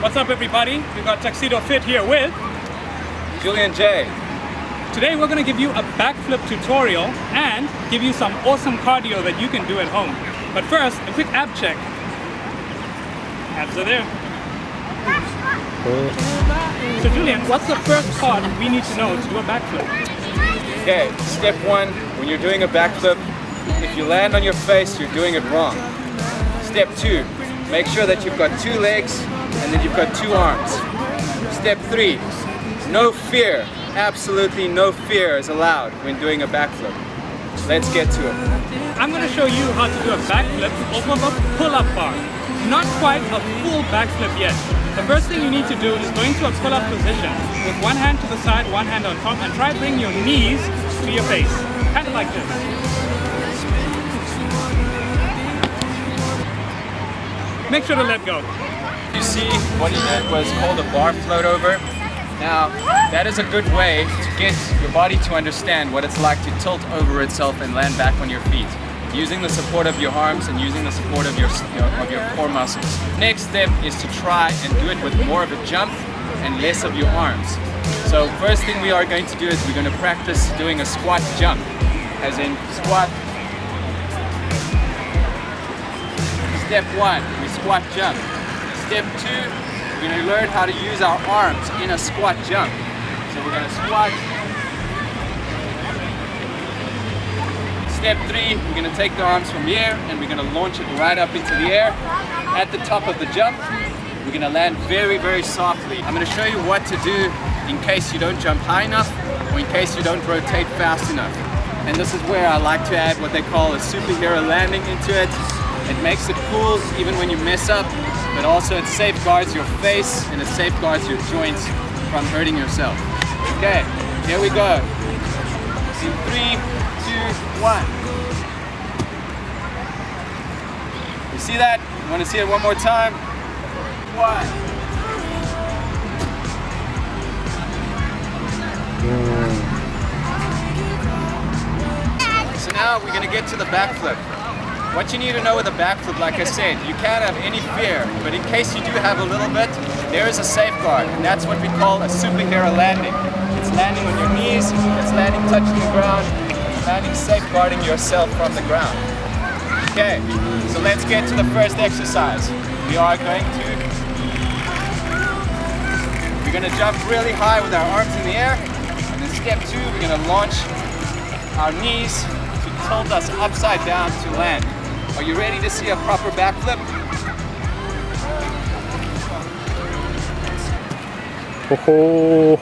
What's up everybody? We've got Tuxedo Fit here with Julian J. Today we're going to give you a backflip tutorial and give you some awesome cardio that you can do at home. But first, a quick ab check. Abs are there. So Julian, what's the first part we need to know to do a backflip? Okay, step one, when you're doing a backflip, if you land on your face, you're doing it wrong. Step two, make sure that you've got two legs and then you've got two arms. Step three, no fear, absolutely no fear is allowed when doing a backflip. Let's get to it. I'm going to show you how to do a backflip off of a pull-up bar. Not quite a full backflip yet. The first thing you need to do is go into a pull-up position with one hand to the side, one hand on top, and try to bring your knees to your face. Kind of like this. Make sure to let go. You see what he did was called a bar float over. Now, that is a good way to get your body to understand what it's like to tilt over itself and land back on your feet, using the support of your arms and using the support of your core muscles. Next step is to try and do it with more of a jump and less of your arms. So first thing we are going to do is we're going to practice doing a squat jump, as in squat. Step one, we squat jump. Step two, we're going to learn how to use our arms in a squat jump. So we're going to squat. Step three, we're going to take the arms from here and we're going to launch it right up into the air. At the top of the jump, we're going to land very, very softly. I'm going to show you what to do in case you don't jump high enough or in case you don't rotate fast enough. And this is where I like to add what they call a superhero landing into it. It makes it cool even when you mess up, but also it safeguards your face and it safeguards your joints from hurting yourself. Okay, here we go. In 3, 2, 1. You see that? You want to see it one more time? 1. So now we're going to get to the backflip. What you need to know with a backflip, like I said, you can't have any fear, but in case you do have a little bit, there is a safeguard, and that's what we call a superhero landing. It's landing on your knees, it's landing touching the ground, it's landing safeguarding yourself from the ground. Okay, so let's get to the first exercise. We're going to jump really high with our arms in the air, and then step two, we're going to launch our knees to tilt us upside down to land. Are you ready to see a proper backflip? Oh.